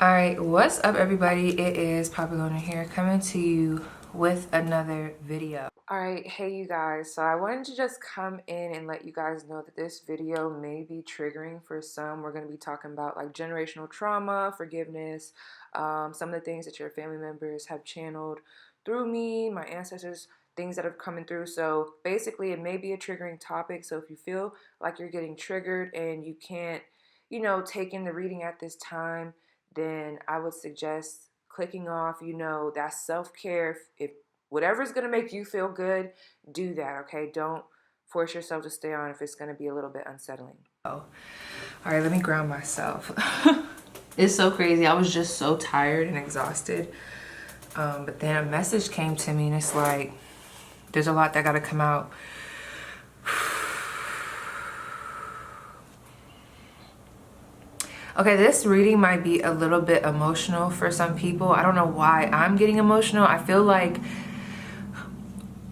Alright, what's up everybody? It is Papillona here coming to you with another video. Alright, hey you guys. So I wanted to just come in and let you guys know that this video may be triggering for some. We're going to be talking about like generational trauma, forgiveness, some of the things that your family members have channeled through me, my ancestors, things that have coming through. So basically it may be a triggering topic. So if you feel like you're getting triggered and you can't, take in the reading at this time, then I would suggest clicking off. That's self-care. If whatever's going to make you feel good, do that, okay? Don't force yourself to stay on if it's going to be a little bit unsettling. All right, let me ground myself. It's so crazy. I was just so tired and exhausted. But then a message came to me and it's like, there's a lot that got to come out. Okay, this reading might be a little bit emotional for some people. I don't know why I'm getting emotional. I feel like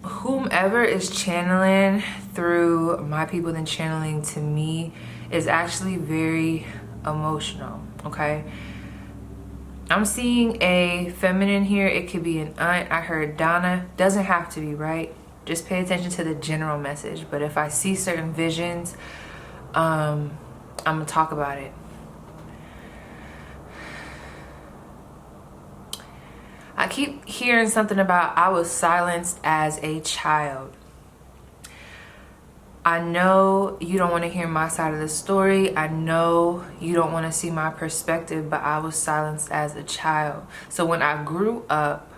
whomever is channeling through my people then channeling to me is actually very emotional, okay? I'm seeing a feminine here. It could be an aunt. I heard Donna. Doesn't have to be, right? Just pay attention to the general message. But if I see certain visions, I'm gonna talk about it. I keep hearing something about I was silenced as a child. I know you don't want to hear my side of the story. I know you don't want to see my perspective, but I was silenced as a child. So when I grew up,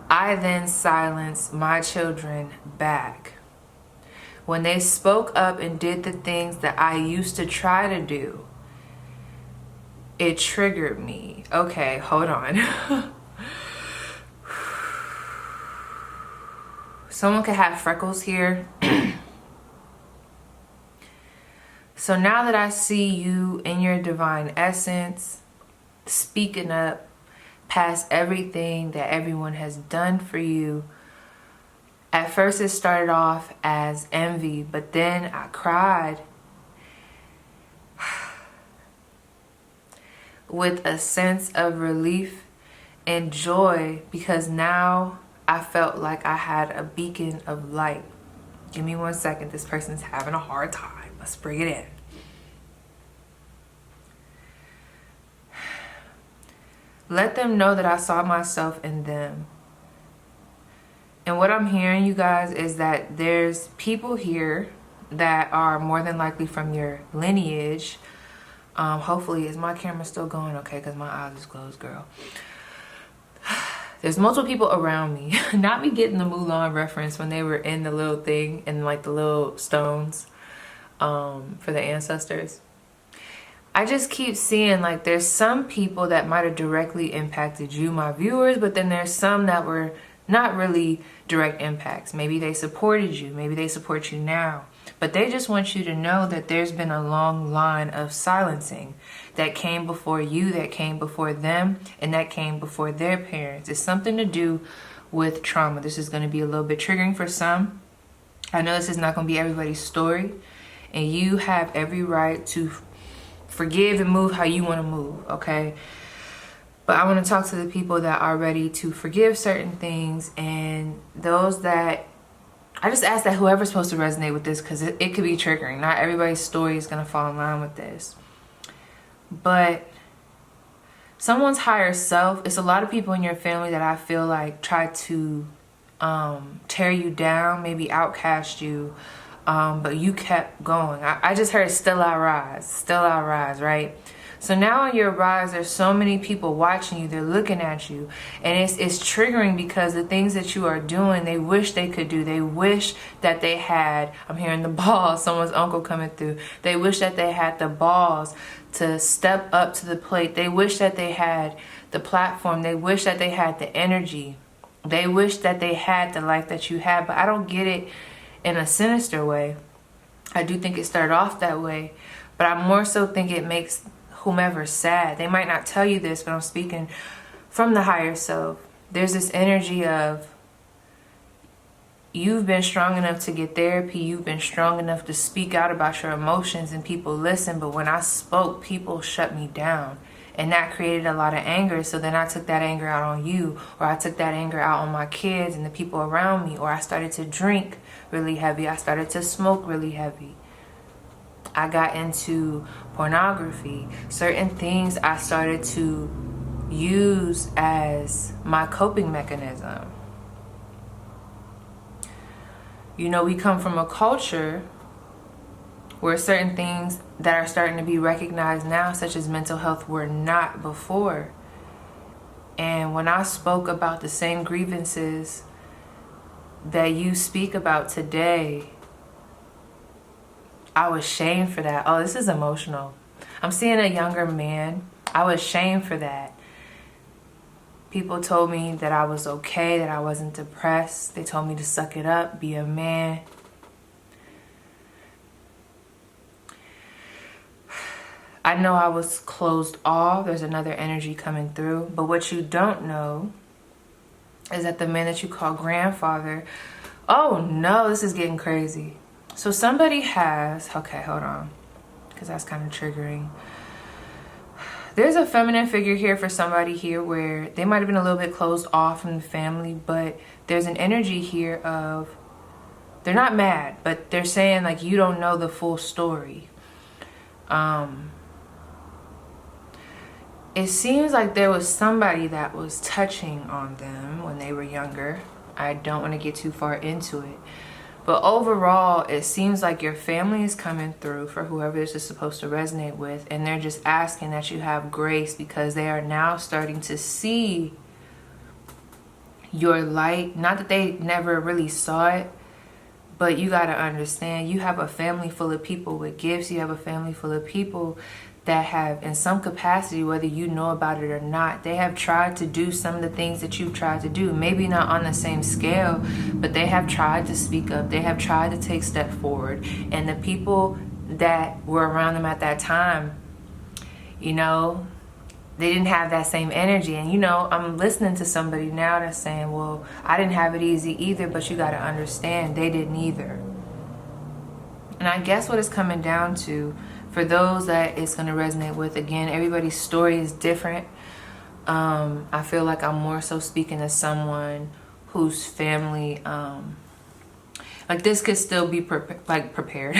I then silenced my children back. When they spoke up and did the things that I used to try to do, it triggered me. Okay, hold on. Someone could have freckles here. So now that I see you in your divine essence, speaking up past everything that everyone has done for you, at first it started off as envy, but then I cried with a sense of relief and joy because now I felt like I had a beacon of light. Give me 1 second. This person's having a hard time. Let's bring it in. Let them know that I saw myself in them. And what I'm hearing, you guys, is that there's people here that are more than likely from your lineage. Hopefully, is my camera still going? Okay, because my eyes is closed, girl. There's multiple people around me. Not me getting the Mulan reference when they were in the little thing and like the little stones for the ancestors. I just keep seeing like there's some people that might have directly impacted you, my viewers, but then there's some that were not really direct impacts. Maybe they supported you. Maybe they support you now. But they just want you to know that there's been a long line of silencing that came before you, that came before them, and that came before their parents. It's something to do with trauma. This is going to be a little bit triggering for some. I know this is not going to be everybody's story, and you have every right to forgive and move how you want to move, okay? But I want to talk to the people that are ready to forgive certain things, and those that I just ask that whoever's supposed to resonate with this, because it could be triggering. Not everybody's story is going to fall in line with this. But someone's higher self, it's a lot of people in your family that I feel like try to tear you down, maybe outcast you, but you kept going. I just heard still I rise, right? So now on your rise, there's so many people watching you, they're looking at you, and it's triggering because the things that you are doing, they wish they could do. They wish that they had, I'm hearing the balls, someone's uncle coming through. They wish that they had the balls to step up to the plate. They wish that they had the platform. They wish that they had the energy. They wish that they had the life that you had, but I don't get it in a sinister way. I do think it started off that way, but I more so think it makes whomever sad. They might not tell you this, but I'm speaking from the higher self. There's this energy of you've been strong enough to get therapy, you've been strong enough to speak out about your emotions and people listen, but when I spoke, people shut me down. And that created a lot of anger. So then I took that anger out on you, or I took that anger out on my kids and the people around me, or I started to drink really heavy. I started to smoke really heavy. I got into pornography. Certain things I started to use as my coping mechanism. You know, we come from a culture where certain things that are starting to be recognized now, such as mental health, were not before. And when I spoke about the same grievances that you speak about today, I was shamed for that. Oh, this is emotional. I'm seeing a younger man. I was shamed for that. People told me that I was okay, that I wasn't depressed. They told me to suck it up, be a man. I know I was closed off. There's another energy coming through. But what you don't know is that the man that you call grandfather, oh no, this is getting crazy. So somebody has, okay, hold on, because that's kind of triggering. There's a feminine figure here for somebody here where they might have been a little bit closed off from the family, but there's an energy here of, they're not mad, but they're saying like, you don't know the full story. It seems like there was somebody that was touching on them when they were younger. I don't want to get too far into it. But overall, it seems like your family is coming through for whoever this is supposed to resonate with. And they're just asking that you have grace because they are now starting to see your light. Not that they never really saw it, but you got to understand, you have a family full of people with gifts. You have a family full of people that have, in some capacity, whether you know about it or not, they have tried to do some of the things that you've tried to do. Maybe not on the same scale, but they have tried to speak up. They have tried to take step forward. And the people that were around them at that time, you know, they didn't have that same energy. And, you know, I'm listening to somebody now that's saying, well, I didn't have it easy either, but you got to understand, they didn't either. And I guess what it's coming down to, for those that it's going to resonate with, again, everybody's story is different. I feel like I'm more so speaking to someone whose family, like this could still be prepared.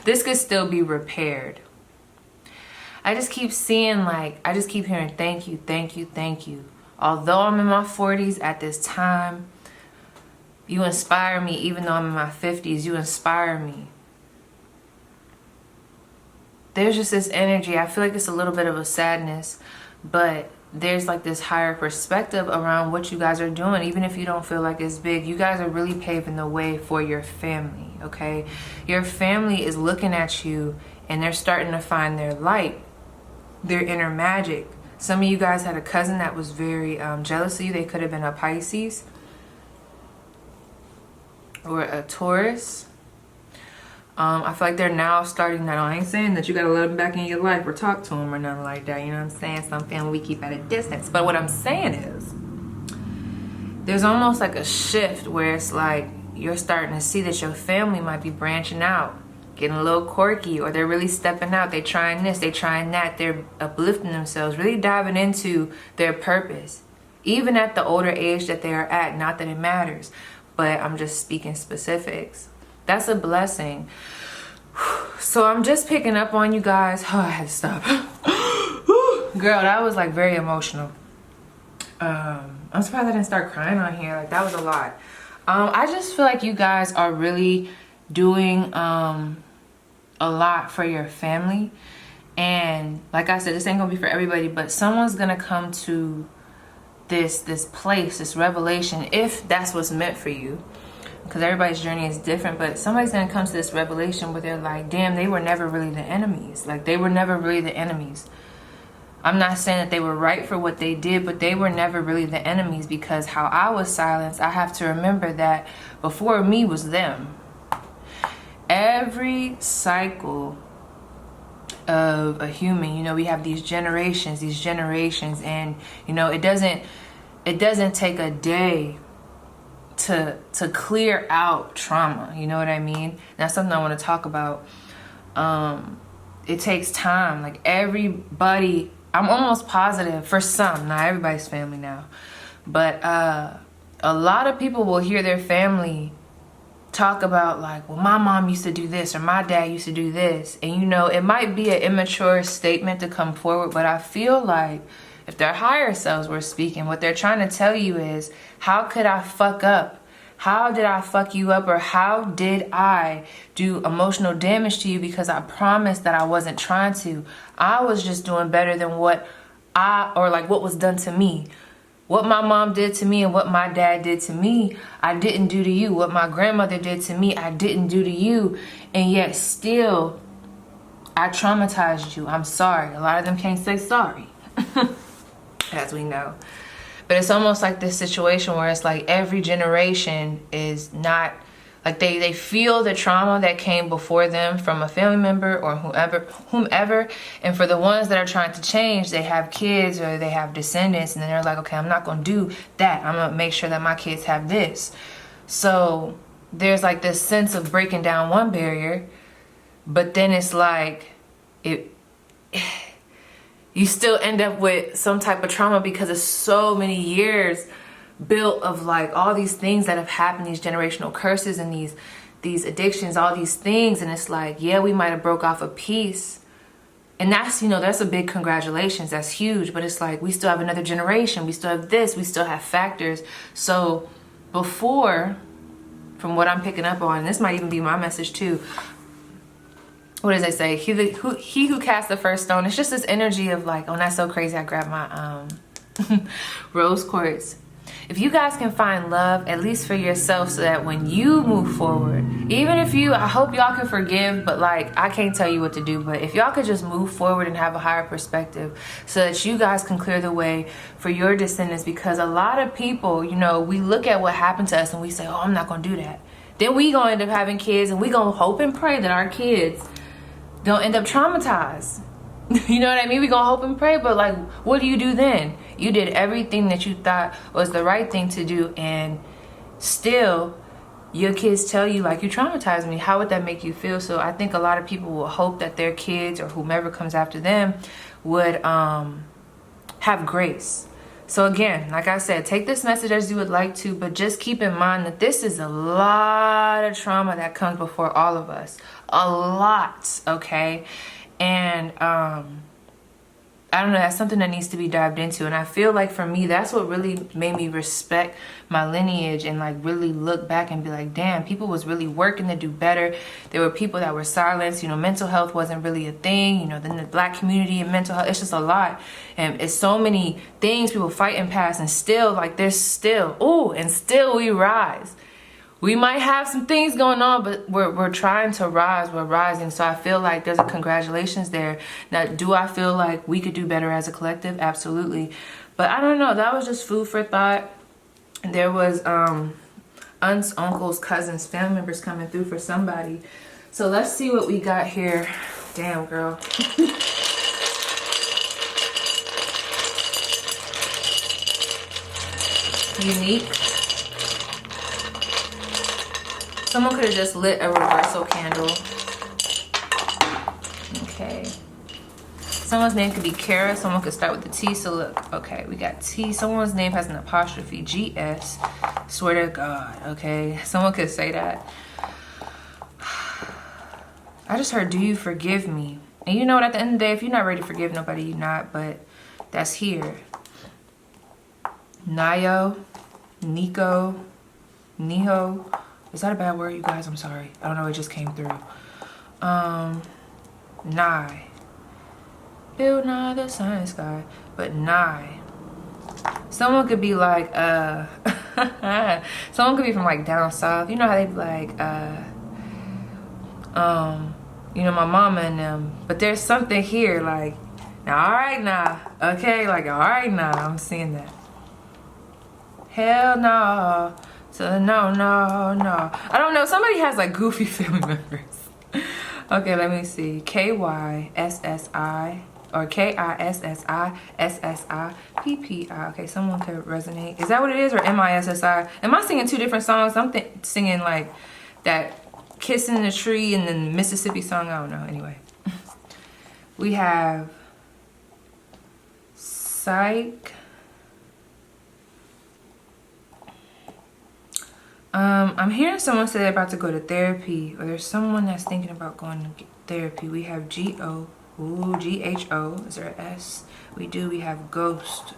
This could still be repaired. I just keep seeing, like, I just keep hearing, thank you, thank you, thank you. Although I'm in my 40s at this time, you inspire me. Even though I'm in my 50s, you inspire me. There's just this energy. I feel like it's a little bit of a sadness, but there's like this higher perspective around what you guys are doing. Even if you don't feel like it's big, you guys are really paving the way for your family, okay? Your family is looking at you and they're starting to find their light, their inner magic. Some of you guys had a cousin that was very jealous of you. They could have been a Pisces or a Taurus. I feel like they're now starting that. I ain't saying that you gotta let them back in your life or talk to them or nothing like that. You know what I'm saying? Some family we keep at a distance. But what I'm saying is, there's almost like a shift where it's like you're starting to see that your family might be branching out, getting a little quirky, or they're really stepping out. They're trying this, they're trying that. They're uplifting themselves, really diving into their purpose, even at the older age that they are at. Not that it matters, but I'm just speaking specifics. That's a blessing. So I'm just picking up on you guys. Oh, I had to stop. Girl, that was like very emotional. I'm surprised I didn't start crying on here. Like, that was a lot. I just feel like you guys are really doing a lot for your family. And like I said, this ain't gonna be for everybody, but someone's gonna come to this place, this revelation, if that's what's meant for you. Because everybody's journey is different, but somebody's going to come to this revelation where they're like, damn, they were never really the enemies. Like, they were never really the enemies. I'm not saying that they were right for what they did, but they were never really the enemies, because how I was silenced, I have to remember that before me was them. Every cycle of a human, you know, we have these generations, and, you know, it doesn't take a day to clear out trauma, you know what I mean? That's something I want to talk about. It takes time. Like, everybody I'm almost positive, for some, not everybody's family now, but a lot of people will hear their family talk about like, well, my mom used to do this or my dad used to do this. And you know, it might be an immature statement to come forward, but I feel like if their higher selves were speaking, what they're trying to tell you is, how could I fuck up? How did I fuck you up? Or how did I do emotional damage to you because I promised that I wasn't trying to? I was just doing better than what was done to me. What my mom did to me and what my dad did to me, I didn't do to you. What my grandmother did to me, I didn't do to you. And yet still, I traumatized you. I'm sorry. A lot of them can't say sorry, as we know. But it's almost like this situation where it's like every generation is not, like they feel the trauma that came before them from a family member or whomever. And for the ones that are trying to change, they have kids or they have descendants, and then they're like, okay, I'm not going to do that. I'm going to make sure that my kids have this. So there's like this sense of breaking down one barrier, but then it's like you still end up with some type of trauma because of so many years built of like all these things that have happened, these generational curses and these addictions, all these things. And it's like, yeah, we might have broke off a piece, and that's, you know, that's a big congratulations, that's huge. But it's like, we still have another generation, we still have this, we still have factors. So before, from what I'm picking up on, this might even be my message too, what does they say, he who cast the first stone, it's just this energy of like, oh, that's so crazy, I grabbed my rose quartz. If you guys can find love, at least for yourself, so that when you move forward, even if I hope y'all can forgive, but like, I can't tell you what to do, but if y'all could just move forward and have a higher perspective so that you guys can clear the way for your descendants. Because a lot of people, you know, we look at what happened to us and we say, oh, I'm not gonna do that. Then we gonna end up having kids, and we gonna hope and pray that our kids don't end up traumatized. You know what I mean? We gonna hope and pray, but like, what do you do then? You did everything that you thought was the right thing to do, and still your kids tell you like, you traumatized me. How would that make you feel? So I think a lot of people will hope that their kids or whomever comes after them would have grace. So again, like I said, take this message as you would like to, but just keep in mind that this is a lot of trauma that comes before all of us. A lot, okay? And I don't know, that's something that needs to be dived into. And I feel like for me, that's what really made me respect my lineage and like really look back and be like, damn, people was really working to do better. There were people that were silenced. You know, mental health wasn't really a thing. You know, then the Black community and mental health, it's just a lot. And it's so many things people fighting past, and still like there's still, and still we rise. We might have some things going on, but we're trying to rise. We're rising. So I feel like there's a congratulations there. Now, do I feel like we could do better as a collective? Absolutely. But I don't know. That was just food for thought. There was aunts, uncles, cousins, family members coming through for somebody. So let's see what we got here. Damn, girl. Unique. Someone could have just lit a reversal candle. Okay. Someone's name could be Kara. Someone could start with the T. So look, okay, we got T. Someone's name has an apostrophe. GS. Swear to God, okay? Someone could say that. I just heard, do you forgive me? And you know what, at the end of the day, if you're not ready to forgive nobody, you're not, but that's here. Nayo, Nico, Niho. Is that a bad word, you guys? I'm sorry. I don't know, it just came through. Nye. Bill Nye the Science Guy. But Nye. Someone could be like, someone could be from like down south. You know how they be like, you know, my mama and them. But there's something here like, now, all right now. Okay, like, all right now. I'm seeing that. Hell no. So no. I don't know. Somebody has like goofy family members. Okay, let me see. KYSSI or KISSISSIPPI. Okay, someone could resonate. Is that what it is, or MISSI? Am I singing two different songs? I'm singing like that Kissing the Tree and then Mississippi song. I don't know. Anyway, we have Psych. I'm hearing someone say they're about to go to therapy, or there's someone that's thinking about going to therapy. We have G-O. Ooh, G-H-O. Is there an S? We do. We have ghost.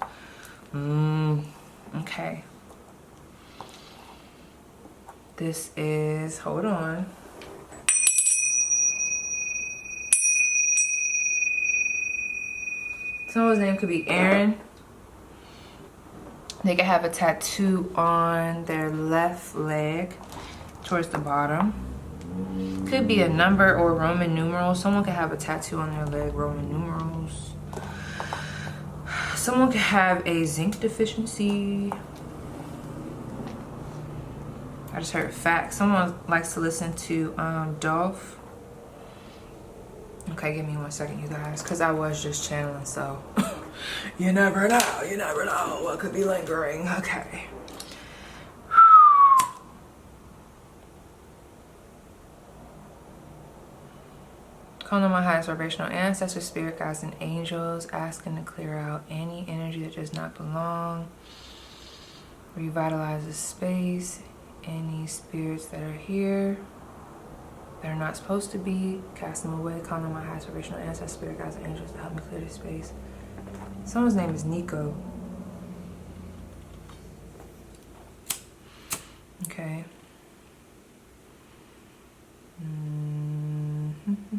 Okay. This is, hold on. Someone's name could be Aaron. They could have a tattoo on their left leg towards the bottom. Could be a number or Roman numerals. Someone could have a tattoo on their leg, Roman numerals. Someone could have a zinc deficiency. I just heard facts. Someone likes to listen to Dolph. Okay, give me 1 second, you guys, because I was just channeling, so you never know what could be lingering. Okay. Calling on my highest vibrational ancestors, spirit guides, and angels, asking to clear out any energy that does not belong. Revitalize the space. Any spirits that are here that are not supposed to be, cast them away. Calling on my highest vibrational ancestors, spirit guides, and angels to help me clear this space. Someone's name is Nico. Okay.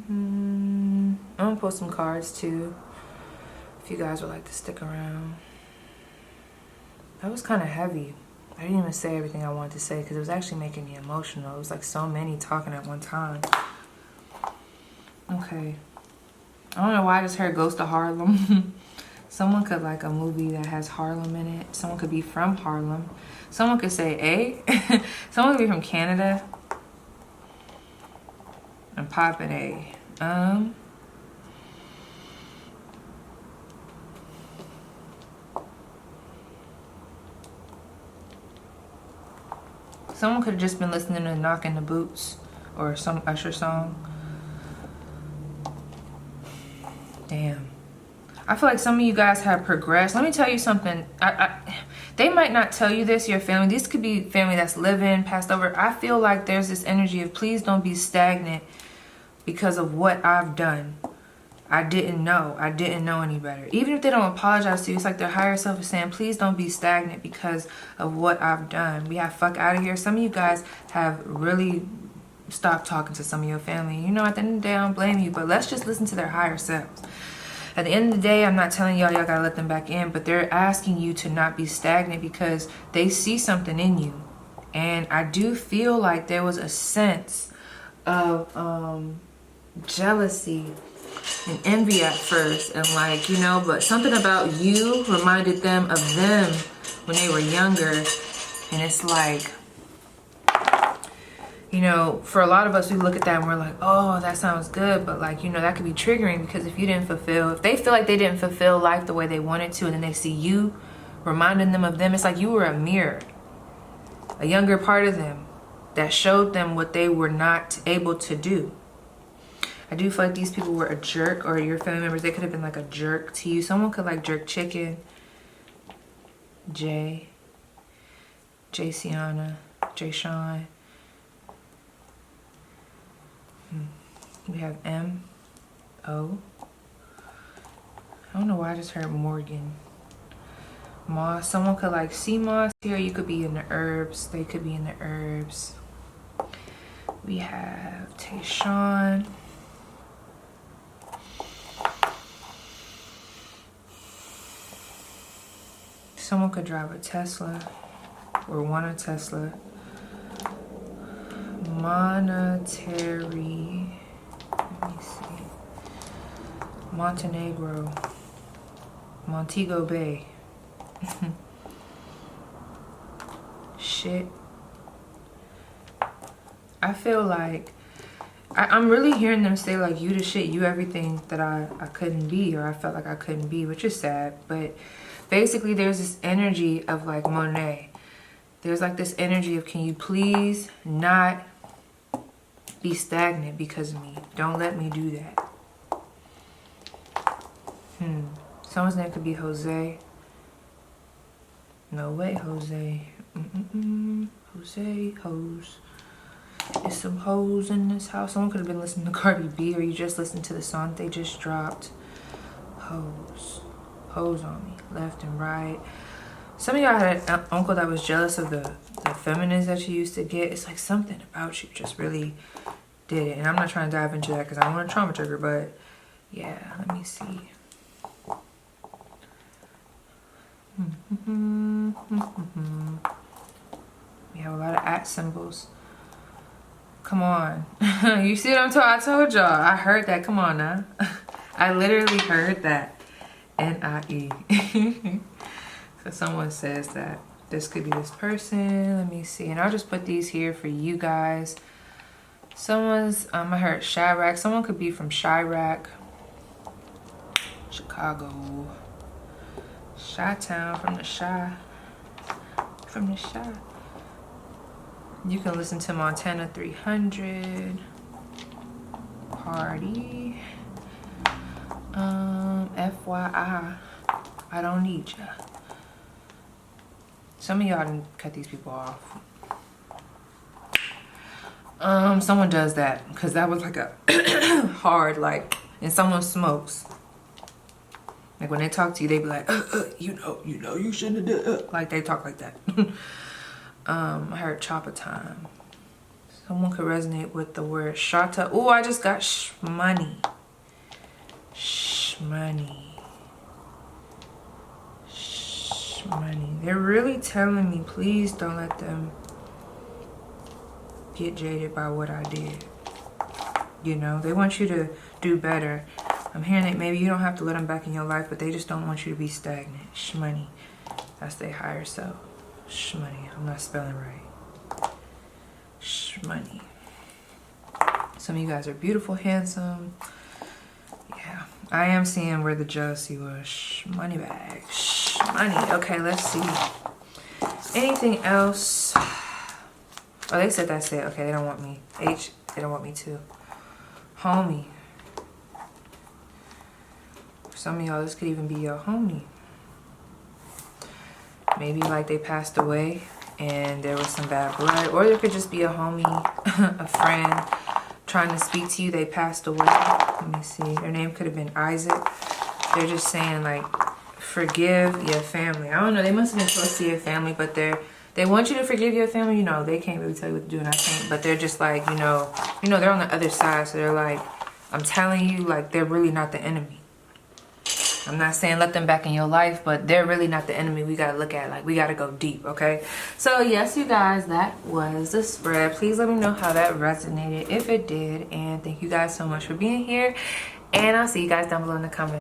I'm gonna pull some cards too, if you guys would like to stick around. That was kind of heavy. I didn't even say everything I wanted to say because it was actually making me emotional. It was like so many talking at one time. Okay. I don't know why I just heard Ghost of Harlem. Someone could like a movie that has Harlem in it. Someone could be from Harlem. Someone could say A. Someone could be from Canada. I'm popping A. Someone could have just been listening to Knockin' the Boots or some Usher song. Damn. I feel like some of you guys have progressed. Let me tell you something. They might not tell you this, your family. This could be family that's living, passed over. I feel like there's this energy of please don't be stagnant because of what I've done. I didn't know any better. Even if they don't apologize to you, it's like their higher self is saying, please don't be stagnant because of what I've done. We have fuck out of here. Some of you guys have really stopped talking to some of your family. You know, at the end of the day, I don't blame you, but let's just listen to their higher selves. At the end of the day, I'm not telling y'all gotta let them back in, but they're asking you to not be stagnant because they see something in you. And I do feel like there was a sense of jealousy and envy at first, and like, you know, but something about you reminded them of them when they were younger. And it's like, you know, for a lot of us, we look at that and we're like, oh, that sounds good, but like, you know, that could be triggering because if they feel like they didn't fulfill life the way they wanted to, and then they see you reminding them of them, it's like you were a mirror, a younger part of them that showed them what they were not able to do. I do feel like these people were a jerk, or your family members, they could have been like a jerk to you. Someone could like jerk chicken. Jay Sienna, Jay Sean. We have M-O. I don't know why I just heard Morgan. Moss. Someone could like see Moss here. You could be in the herbs. They could be in the herbs. We have Tayshawn. Someone could drive a Tesla or want a Tesla. Monetary. Let me see. Montenegro. Montego Bay. Shit. I feel like I'm really hearing them say like, you the shit, you everything that I couldn't be, or I felt like I couldn't be, which is sad. But basically there's this energy of like Monet. There's like this energy of, can you please not be stagnant because of me? Don't let me do that. Someone's name could be Jose. No way, Jose. Jose, hoes. There's some hoes in this house. Someone could have been listening to Cardi B, or you just listened to the song they just dropped. Hoes. Hoes on me, left and right. Some of y'all had an uncle that was jealous of the feminists that you used to get. It's like something about you just really did it. And I'm not trying to dive into that because I don't want to trauma trigger, but yeah, let me see. We have a lot of @ symbols. Come on. You see what I'm talking? I told y'all. I heard that. Come on now. I literally heard that. N-I-E. So someone says that this could be this person. Let me see. And I'll just put these here for you guys. Someone's, I heard Chirac. Someone could be from Chirac. Chicago. Chi-town, from the Chi. From the Chi. You can listen to Montana 300. Party. FYI. I don't need ya. Some of y'all didn't cut these people off. Someone does that because that was like a hard, like, and someone smokes. Like when they talk to you, they be like, you know, you shouldn't have done. Like they talk like that. I heard chopper time. Someone could resonate with the word shata. Oh, I just got shmoney. Shmoney. Shmoney. They're really telling me, please don't let them get jaded by what I did. You know, they want you to do better. I'm hearing that maybe you don't have to let them back in your life, but they just don't want you to be stagnant. Shmoney. That's their higher self. Shmoney. I'm not spelling right. Shmoney. Some of you guys are beautiful, handsome. Yeah. I am seeing where the jealousy was. Shmoney bag. Shmoney. Okay, let's see. Anything else? Oh, they said that's it. Okay, they don't want me. H, they don't want me to. Homie. For some of y'all, this could even be your homie. Maybe like they passed away and there was some bad blood. Or there could just be a homie, a friend trying to speak to you. They passed away. Let me see. Their name could have been Isaac. They're just saying like, forgive your family. I don't know. They must have been close to your family, but they want you to forgive your family. You know, they can't really tell you what to do, and I can't. But they're just like, you know, they're on the other side. So they're like, I'm telling you, like, they're really not the enemy. I'm not saying let them back in your life, but they're really not the enemy. We got to look at, like, we got to go deep, okay? So, yes, you guys, that was the spread. Please let me know how that resonated, if it did. And thank you guys so much for being here. And I'll see you guys down below in the comments.